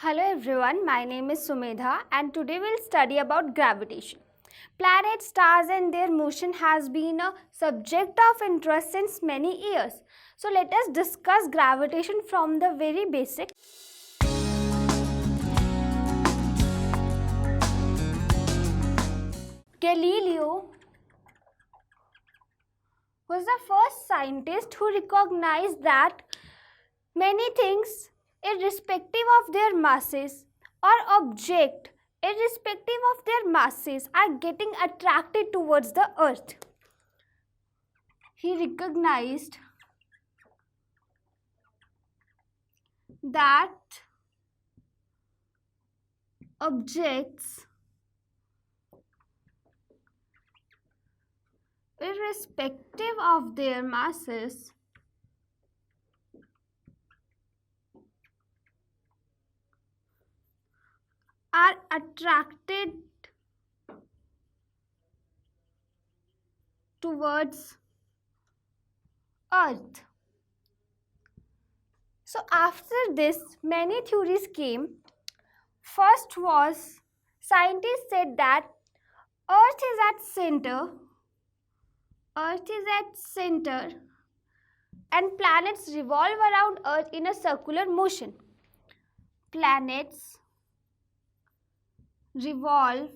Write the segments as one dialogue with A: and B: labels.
A: Hello everyone, my name is Sumedha and today we'll study about gravitation. Planets, stars and their motion has been a subject of interest since many years. So let us discuss gravitation from the very basic. Galileo was the first scientist who recognized that many things, irrespective of their masses, or object, irrespective of their masses, are getting attracted towards the earth. He recognized that objects, irrespective of their masses, are attracted towards earth. So after this, many theories came. First was, scientists said that earth is at center and planets revolve around earth in a circular motion. Planets revolve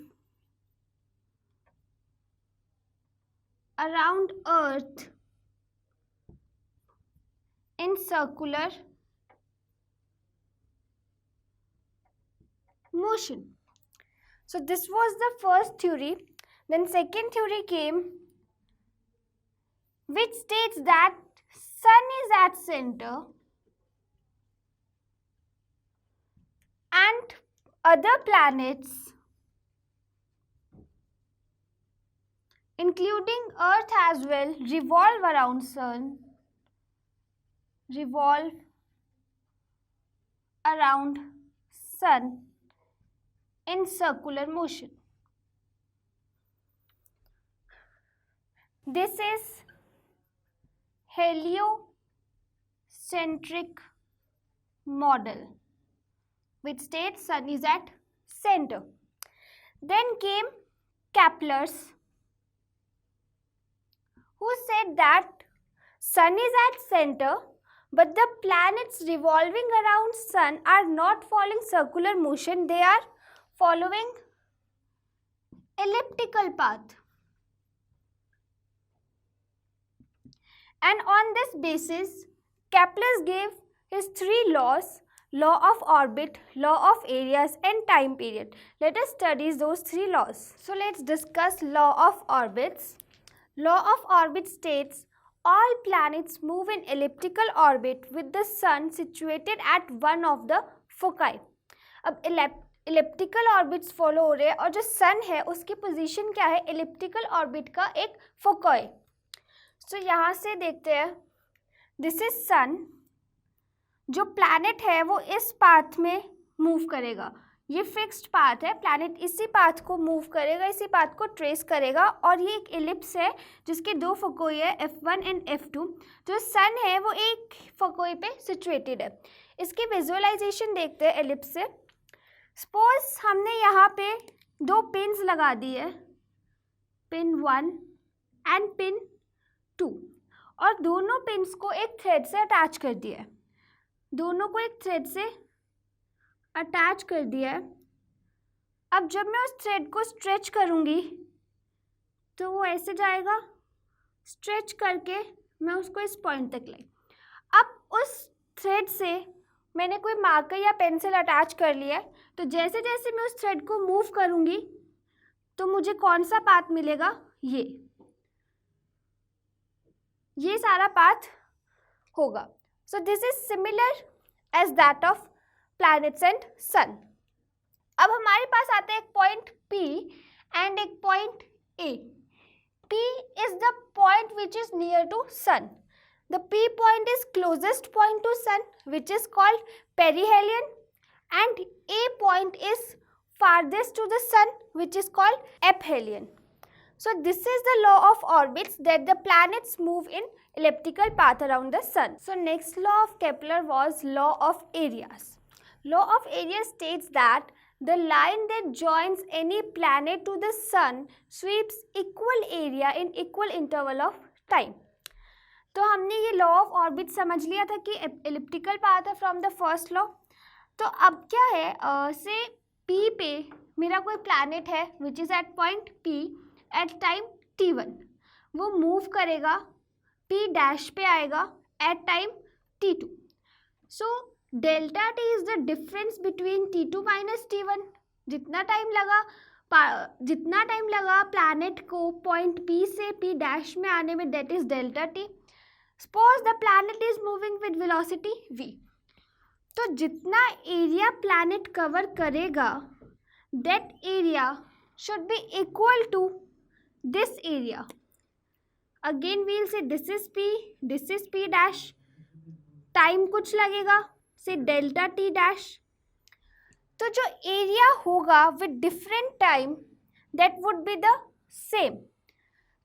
A: around earth in circular motion. So this was the first theory. Then second theory came, which states that sun is at center and other planets, including earth as well, revolve around sun in circular motion. This is heliocentric model, which states sun is at center. Then came Kepler's, who said that sun is at center, but the planets revolving around sun are not following circular motion, they are following elliptical path. And on this basis, Kepler gave his three laws: law of orbit, law of areas and time period. Let us study those three laws. So let's discuss law of orbits. Law of orbit states all planets move in elliptical orbit with the sun situated at one of the foci. अब elliptical orbits follow हो रहे हैं और जो sun है उसकी position क्या है? elliptical orbit का एक foci. So यहाँ से देखते हैं, this is sun. जो planet है वो इस path में move करेगा. ये फिक्स्ड पाथ है, प्लैनेट इसी पाथ को मूव करेगा, इसी पाथ को ट्रेस करेगा और ये एक एलिप्स है जिसके दो फोकोई है F1 एंड F2. जो सन है वो एक फोकोई पे सिचुएटेड है. इसकी विजुअलाइजेशन देखते हैं एलिप्स से. सपोज हमने यहाँ पे दो पिन्स लगा दी है, पिन 1 एंड पिन 2, और दोनों पिन्स को एक थ्रेड से अटैच कर दिया है. अटैच कर दिया है. अब जब मैं उस थ्रेड को स्ट्रेच करूँगी तो वो ऐसे जाएगा, स्ट्रेच करके मैं उसको इस पॉइंट तक लाई. अब उस थ्रेड से मैंने कोई मार्कर या पेंसिल अटैच कर लिया है, तो जैसे जैसे मैं उस थ्रेड को मूव करूँगी तो मुझे कौन सा पाथ मिलेगा? ये सारा पाथ होगा. So this is similar as that of planets and sun. अब हमारे पास आता है एक पॉइंट P and एक point A. P is the point which is near to sun. The P point is closest point to sun, which is called perihelion, and A point is farthest to the sun, which is called aphelion. So this is the law of orbits, that the planets move in elliptical path around the sun. So next law of Kepler was law of areas. Law of area states that the line that joins any planet to the sun sweeps equal area in equal interval of time. तो हमने ये law of orbit समझ लिया था कि elliptical path है from the first law. तो अब क्या है, से P पे मेरा कोई प्लैनेट है which is at point P at time T1. वो मूव करेगा, P डैश पे आएगा at time T2. So delta T is the difference between T2 minus T1. जितना टाइम लगा प्लैनेट को पॉइंट P से P डैश में आने में, that is delta T. Suppose the planet is moving with velocity v. तो जितना area planet cover करेगा, that area should be equal to this area. Again we'll से this is p dash. Time कुछ लगेगा, से डेल्टा t डैश. तो जो area होगा with different time, that would be the same.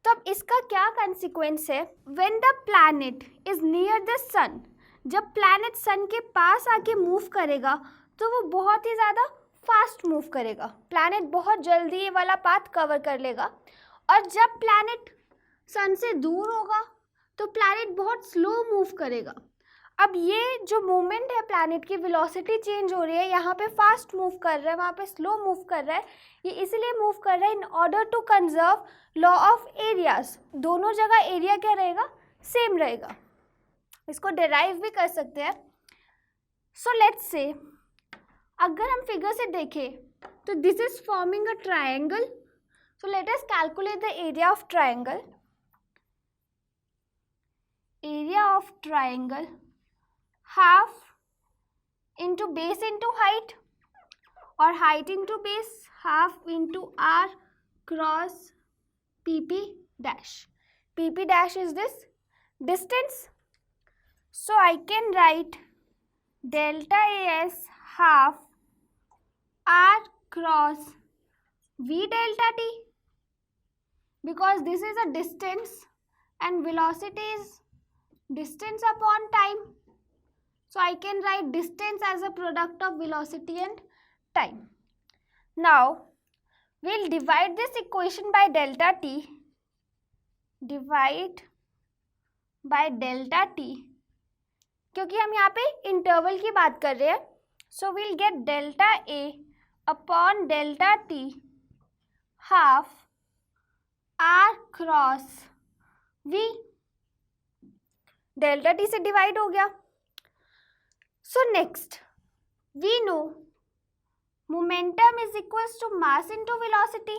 A: तो अब इसका क्या कंसिक्वेंस है, when the planet is near the sun, जब प्लैनेट सन के पास आके मूव करेगा तो वो बहुत ही ज़्यादा फास्ट मूव करेगा. प्लैनेट बहुत जल्दी ये वाला पाथ कवर कर लेगा. और जब प्लैनेट सन से दूर होगा तो प्लैनेट बहुत स्लो मूव करेगा. अब ये जो मूवमेंट है, प्लैनेट की वेलोसिटी चेंज हो रही है, यहाँ पे फास्ट मूव कर रहा है, वहाँ पे स्लो मूव कर रहा है. ये इसलिए मूव कर रहा है in order to conserve law of areas. दोनों जगह एरिया क्या रहेगा, सेम रहेगा. इसको डिराइव भी कर सकते हैं. सो लेट्स से अगर हम फिगर से देखें तो this is forming a triangle. So let us calculate the area of triangle. Area of triangle half into base into height, or height into base, half into r cross pp dash. Pp dash is this distance. So I can write delta as half r cross v delta t, because this is a distance and velocity is distance upon time. So I can write distance as a product of velocity and time. Now we'll divide this equation by delta t. Divide by delta t, क्योंकि हम यहाँ पे interval की बात कर रहे हैं. So we'll get delta a upon delta t half r cross v. Delta t से डिवाइड हो गया. So next, we know momentum is equals to mass into velocity.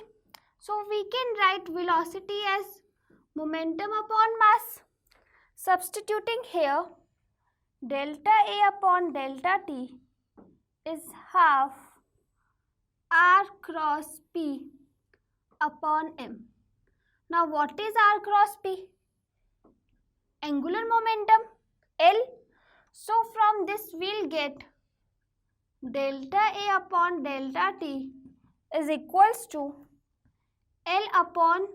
A: So we can write velocity as momentum upon mass. Substituting here, delta A upon delta T is half R cross P upon M. Now what is R cross P? Angular momentum, L. So from this we'll get delta A upon delta T is equals to L upon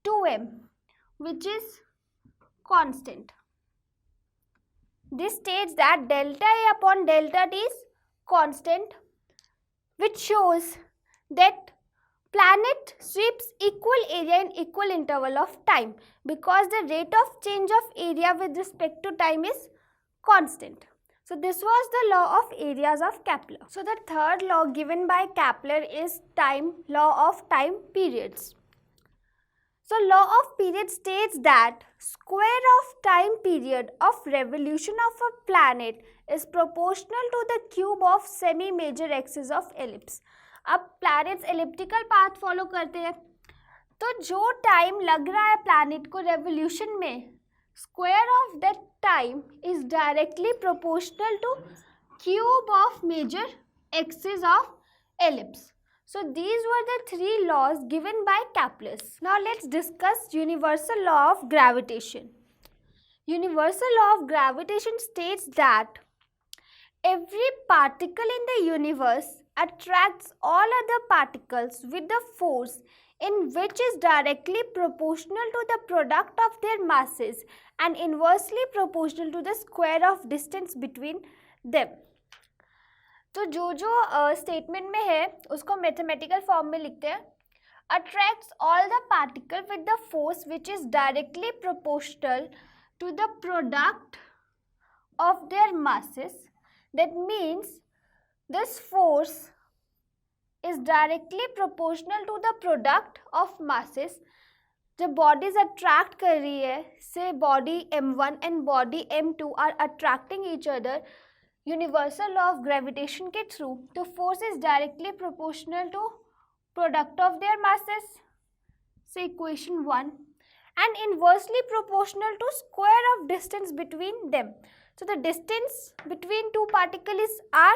A: 2m, which is constant. This states that delta A upon delta T is constant, which shows that planet sweeps equal area in equal interval of time, because the rate of change of area with respect to time is constant. So this was the law of areas of Kepler. So the third law given by Kepler is law of time periods. So law of period states that square of time period of revolution of a planet is proportional to the cube of semi major axis of ellipse. अब planets elliptical path follow करते हैं, तो जो time लग रहा है planet को revolution में, square of that time is directly proportional to cube of major axis of ellipse. So these were the three laws given by Kepler. Now let's discuss universal law of gravitation. Universal law of gravitation states that every particle in the universe attracts all other particles with the force in which is directly proportional to the product of their masses and inversely proportional to the square of distance between them. तो जो statement में है उसको mathematical form में लिखते हैं. Attracts all the particle with the force which is directly proportional to the product of their masses. That means this force is directly proportional to the product of masses. जब bodies attract कर रही है, say body M1 and body M2 are attracting each other universal law of gravitation के through, तो force is directly proportional to product of their masses, say equation 1, and inversely proportional to square of distance between them. So the distance between two particles is r,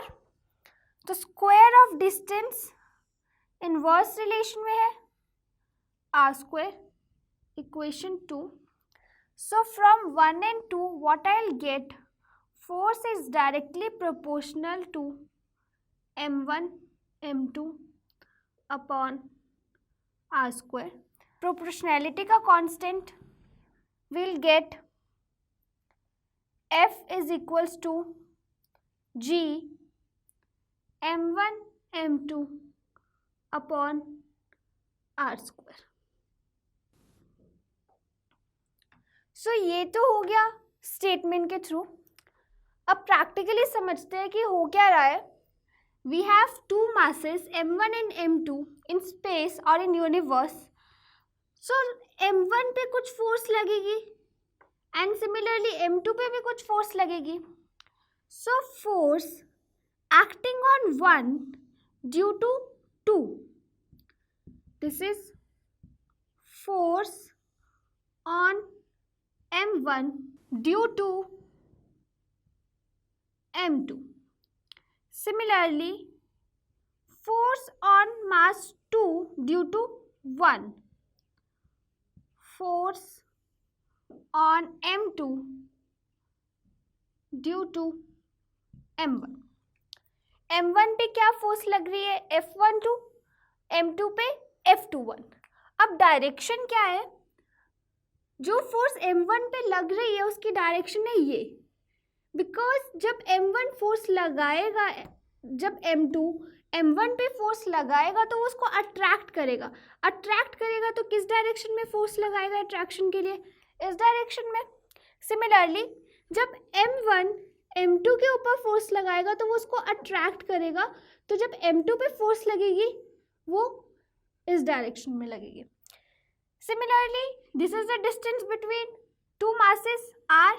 A: तो square of distance inverse relation में है r square, equation 2. So from 1 and 2 what I'll get, force is directly proportional to m1 m2 upon r square. Proportionality का constant will get F is equals to G m1 m2 upon r square. So ये तो हो गया statement के through. अब practically समझते हैं कि हो क्या रहा है. We have two masses m1 and m2 in space or in universe. So m1 पे कुछ फोर्स लगेगी and similarly m2 पे भी कुछ फोर्स लगेगी. So force acting on one due to two. This is force on m1 due to m2. Similarly, force on mass 2 due to 1. Force on m2 due to m1. m1 पे क्या force लग रही है, F12, m2 पे F21. अब direction क्या है, जो फोर्स m1 पे लग रही है उसकी डायरेक्शन है ये. बिकॉज जब m1 फोर्स लगाएगा, जब m2 m1 पे फोर्स लगाएगा तो वो उसको अट्रैक्ट करेगा. अट्रैक्ट करेगा तो किस डायरेक्शन में फोर्स लगाएगा अट्रैक्शन के लिए, इस डायरेक्शन में. सिमिलरली जब m1 m2 के ऊपर फोर्स लगाएगा तो वो उसको अट्रैक्ट करेगा, तो जब m2 पे फोर्स लगेगी वो इस डायरेक्शन में लगेगी. Similarly this is the distance between two masses r.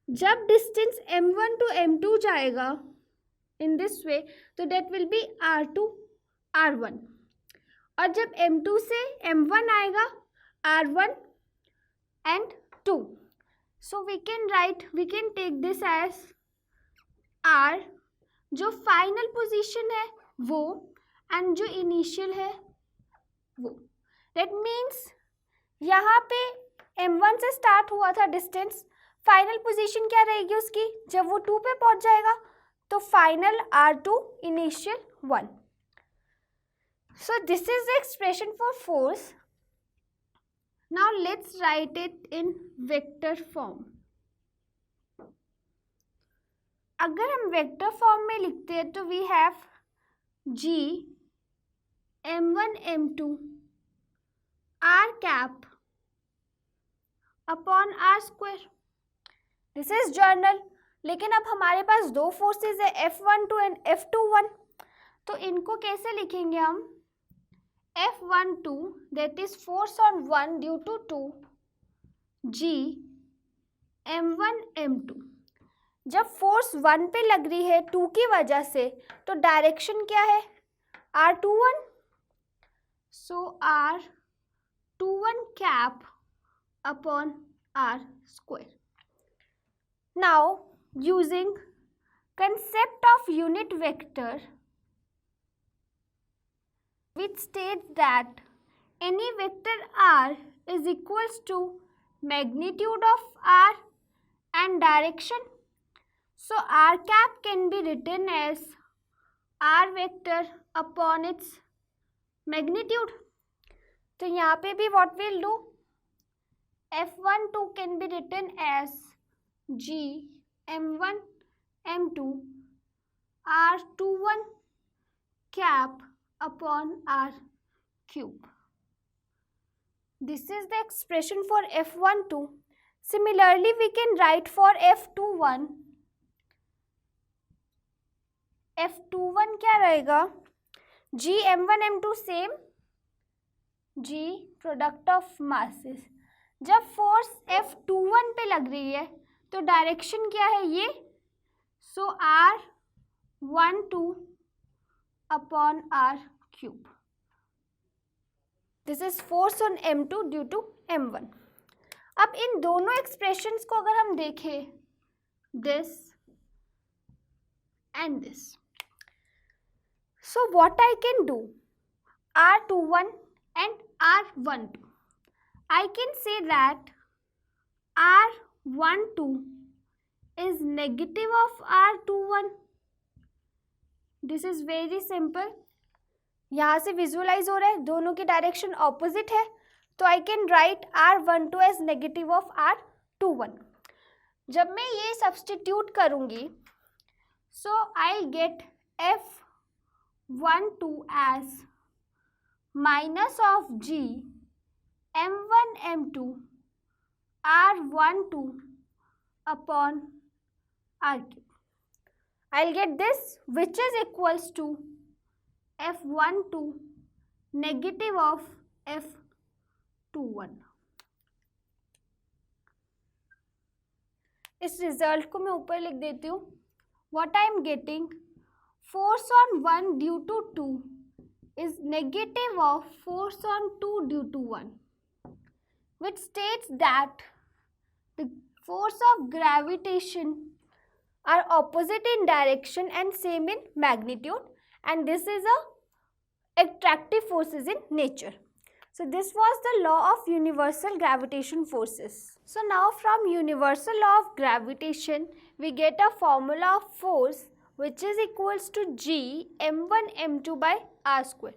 A: जब डिस्टेंस m1 टू m2 जाएगा इन दिस वे तो date will be r2 r1, और जब m2 से m1 आएगा r1 and 2. So we can take this as r जो final position है वो एंड जो इनिशियल है वो. दैट मीन्स यहाँ पे m1 से स्टार्ट हुआ था डिस्टेंस, फाइनल पोजीशन क्या रहेगी उसकी, जब वो 2 पे पहुंच जाएगा तो final r2 initial 1. So this is the expression for force. Now let's write it in vector form. अगर हम वेक्टर फॉर्म में लिखते हैं तो we have g m1 m2 r cap upon r square. This is general. लेकिन अब हमारे पास दो फोर्सेस है F12 एंड F21, तो इनको कैसे लिखेंगे हम. F12 that is force on 1 due to 2 G m1 m2. जब फोर्स 1 पे लग रही है 2 की वजह से तो डायरेक्शन क्या है R21. So R21 cap upon R square. Now using concept of unit vector, which states that any vector r is equals to magnitude of r and direction. So r cap can be written as r vector upon its magnitude. तो यहाँ पे भी what we'll do, F12 can be written as G m1 m2 R21 cap upon R cube. This is the expression for F12. Similarly, we can write for F21. F21 क्या रहेगा? G M1 M2 same, G product of masses. जब force F21 पे लग रही है तो direction क्या है ये? So R12 upon R cube. This is force on M2 due to M1. अब इन दोनों एक्सप्रेशंस को अगर हम देखें, this and this, so what I can do, R21 and R12, I can say that R12 is negative of R21. This is very simple. यहाँ से visualise हो रहा है, दोनों की डायरेक्शन ऑपोजिट है, तो I can write R12 as negative of R21. जब मैं ये सब्सटीट्यूट करूँगी, so I get F12 as minus of G M1 M2 R12 upon R cube. I'll get this, which is equals to F12 negative of F21. इस result को मैं ऊपर लिख देती हूँ. What I am getting, force on 1 due to 2 is negative of force on 2 due to 1, which states that the force of gravitation are opposite in direction and same in magnitude, and this is a attractive forces in nature. So this was the law of universal gravitation forces. So now from universal law of gravitation we get a formula of force which is equals to G M1 M2 by R square.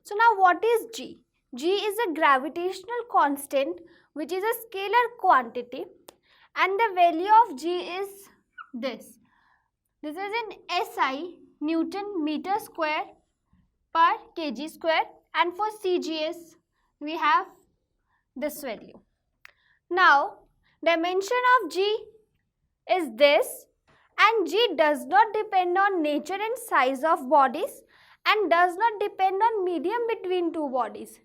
A: So now what is G? G is a gravitational constant which is a scalar quantity, and the value of G is this. This is in SI, Newton meter square per kg square, and for CGS we have this value. Now dimension of G is this, and G does not depend on nature and size of bodies and does not depend on medium between two bodies.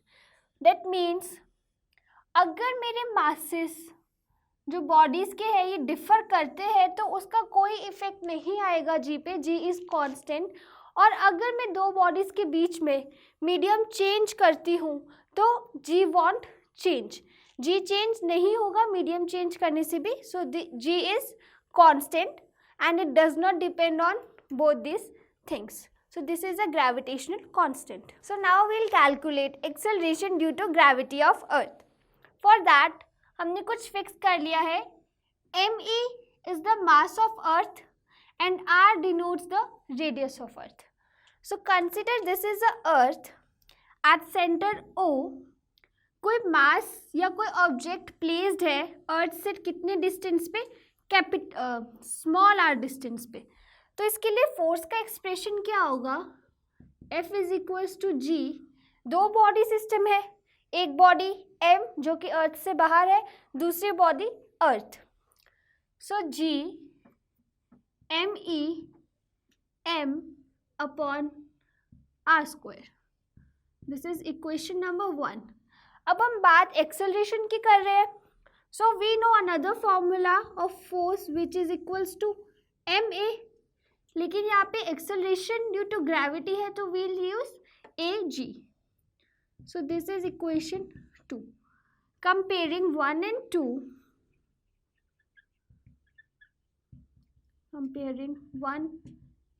A: That means अगर मेरे masses जो bodies के हैं ये differ करते हैं तो उसका कोई effect नहीं आएगा G पे. G is constant. और अगर मैं दो bodies के बीच में medium change करती हूँ तो G won't change. G change नहीं होगा medium change करने से भी. So G is constant and it does not depend on both these things. So this is a gravitational constant. So now we'll calculate acceleration due to gravity of earth. For that हमने कुछ fix कर लिया है. me is the mass of earth and r denotes the radius of earth. So consider this is a earth at center O. कोई mass या कोई object placed है earth से कितने distance पे? स्मॉल r डिस्टेंस पे. तो इसके लिए फोर्स का एक्सप्रेशन क्या होगा? F is equals to G. दो बॉडी सिस्टम है, एक बॉडी M जो कि अर्थ से बाहर है, दूसरी body earth. So G ME M upon R square. This is equation number 1. अब हम बात एक्सेलरेशन की कर रहे हैं. So we know another formula of force which is equals to ma, लेकिन यहाँ पे acceleration due to gravity है तो we'll use ag. So this is equation 2. Comparing 1 and 2. Comparing 1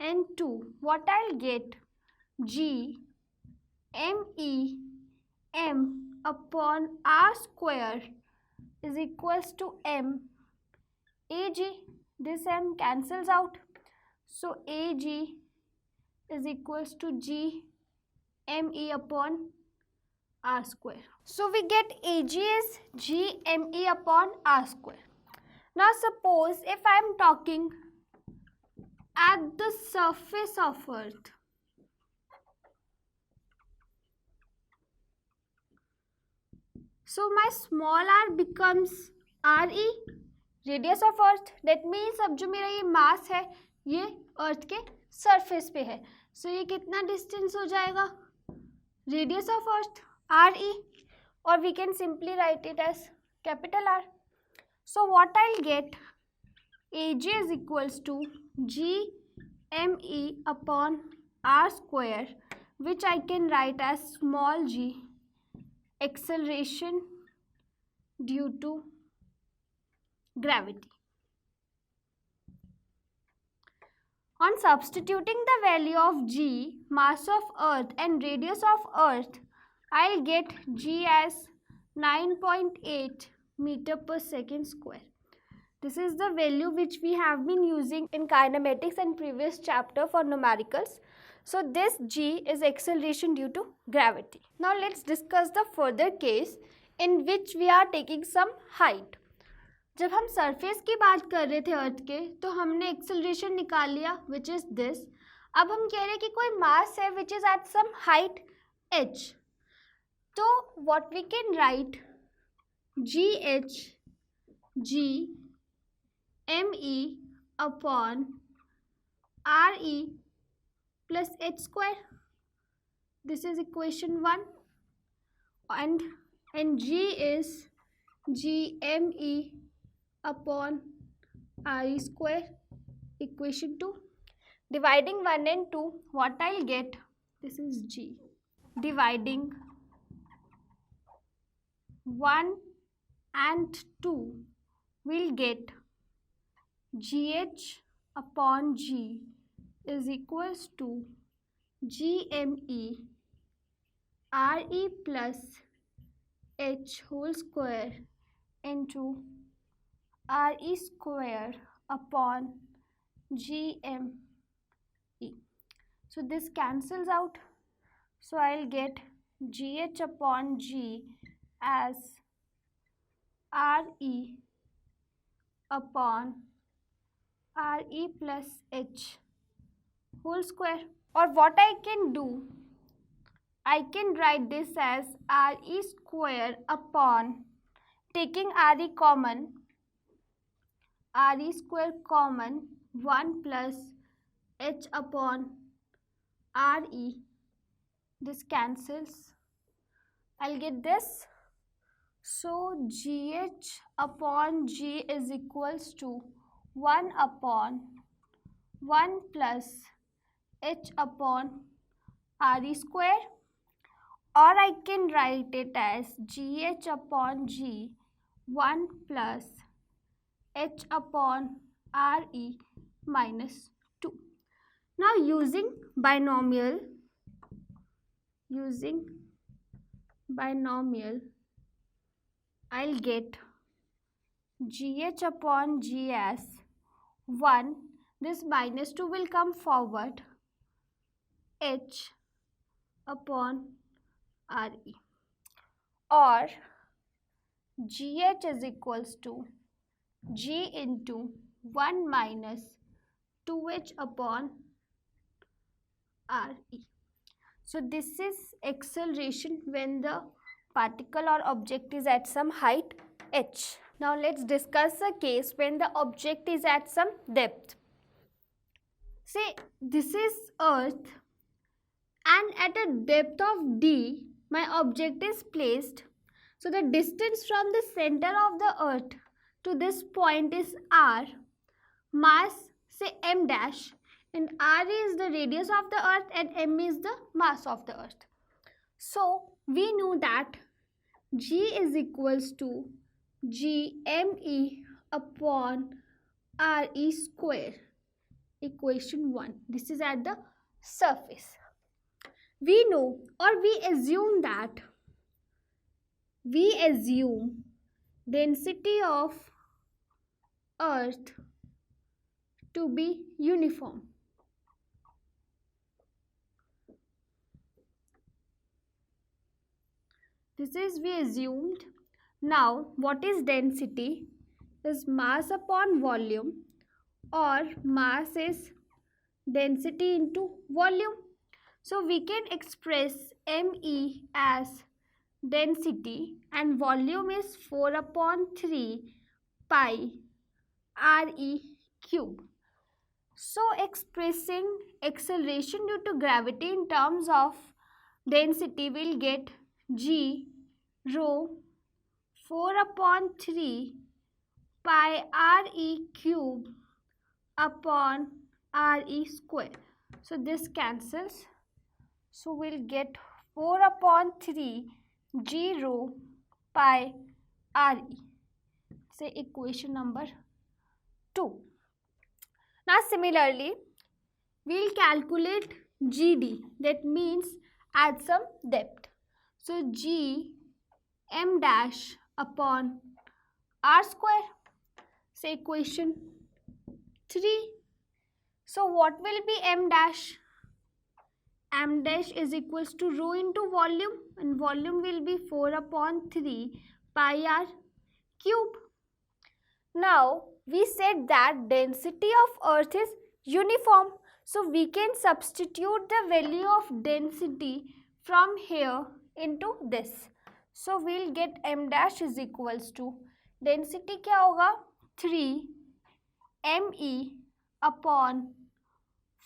A: and 2. What I'll get? G me m upon r square is equals to m ag. This m cancels out, so ag is equals to G me upon r square. So we get ag is G me upon r square. Now suppose if I am talking at the surface of Earth. So my small r becomes RE, radius of Earth. That means अब जो मेरा ये मास है ये अर्थ के surface पे है. सो ये कितना डिस्टेंस हो जाएगा? Radius of earth RE, or we can simply write it as capital R. So what I'll get, AJ is equals to GME upon R square, which I can write as small g, acceleration due to gravity. On substituting the value of g, mass of Earth and radius of Earth, I'll get g as 9.8 meter per second square. This is the value which we have been using in kinematics and previous chapter for numericals. So this g is acceleration due to gravity. Now let's discuss the further case in which we are taking some height. जब हम surface की बात कर रहे थे अर्थ के तो हमने एक्सेलरेशन निकाल लिया विच इज दिस. अब हम कह रहे हैं कि कोई मास है which is at some height h. तो what we can write, G H G M E upon R E plus H square. This is equation 1 and g is gme upon RE square, equation 2. Dividing 1 and 2, what I'll get, this is g. Dividing 1 and 2, we'll get gh upon g is equals to gme RE plus h whole square into RE square upon GME. So this cancels out. So I'll get GH upon G as RE upon RE plus H whole square. Or what I can do, I can write this as RE square upon, taking RE common, RE square common, 1 plus H upon RE. This cancels. I'll get this. So GH upon G is equals to 1 upon 1 plus H upon RE square. Or I can write it as GH upon G 1 plus H upon RE minus 2. Now using binomial, I'll get GH upon G as 1. This minus 2 will come forward. H upon RE. Or GH is equals to G into 1 minus 2H upon RE. So this is acceleration when the particle or object is at some height h. Now let's discuss a case when the object is at some depth. Say this is Earth and at a depth of d my object is placed. So the distance from the center of the Earth to this point is r, mass say m dash, and r is the radius of the Earth and m is the mass of the Earth. So we know that g is equals to gme upon re square, equation 1. This is at the surface. We know, or we assume density of Earth to be uniform. This is we assumed. Now what is density? Is mass upon volume, or mass is density into volume. So we can express ME as density and volume is 4 upon 3 pi RE cube. So expressing acceleration due to gravity in terms of density will get G rho 4 upon 3 pi RE cube upon RE square. So this cancels. So we'll get 4 upon 3 G rho pi RE. Say equation number 2. Now similarly, we'll calculate GD, that means at some depth. So G m dash upon R square. Say equation 3. So what will be m dash? M dash is equals to rho into volume, and volume will be 4 upon 3 pi R cube. Now we said that density of earth is uniform, so we can substitute the value of density from here into this. So we'll get m dash is equals to density क्या होगा 3 me upon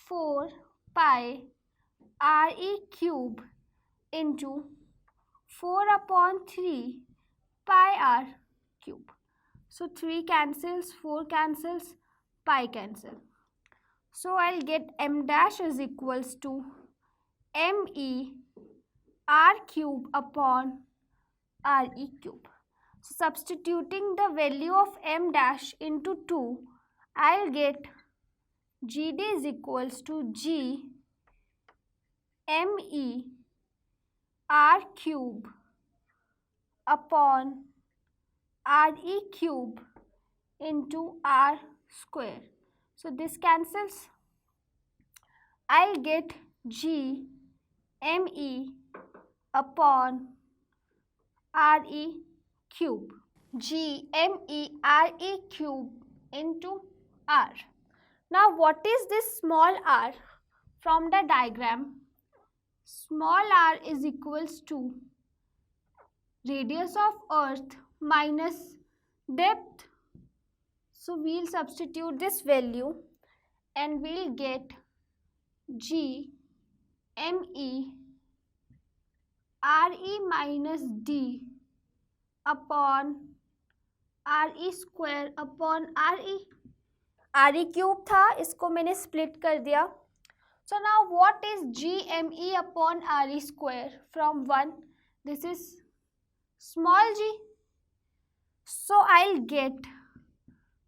A: 4 pi RE cube into 4 upon 3 pi R cube. So 3 cancels, 4 cancels, pi cancel. So I'll get m dash is equals to me R cube upon RE cube. So substituting the value of m dash into 2, I'll get GD is equals to G me R cube upon RE cube into R square. So this cancels. I'll get G me upon RE cube. G me RE cube into R. Now what is this small r? From the diagram, small r is equals to radius of earth minus depth. So we'll substitute this value and we'll get G me RE minus D upon RE square upon RE. RE cube था, इसको मैंने split कर दिया. So now what is GME upon RE square from 1? This is small g. So I'll get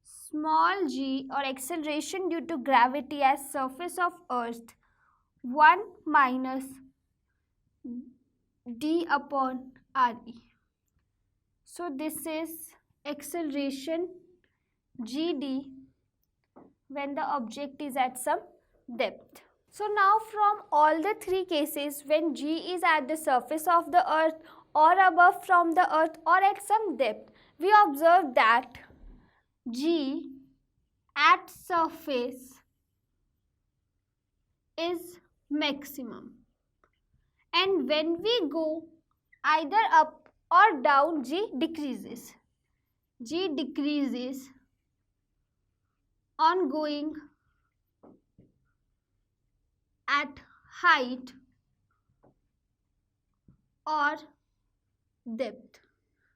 A: small g or acceleration due to gravity as surface of earth 1 minus d upon RE. So this is acceleration GD when the object is at some depth. So now from all the 3 cases, when G is at the surface of the earth or above from the earth or at some depth, we observe that G at surface is maximum, and when we go either up or down, G decreases. G decreases on going at height or depth.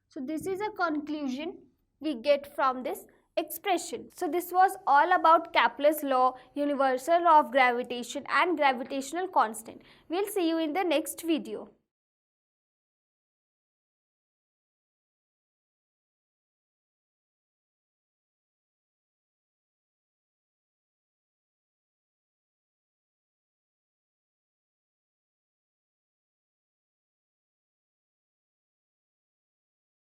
A: So this is a conclusion we get from this expression. So this was all about Kepler's law, universal law of gravitation and gravitational constant. We'll see you in the next video.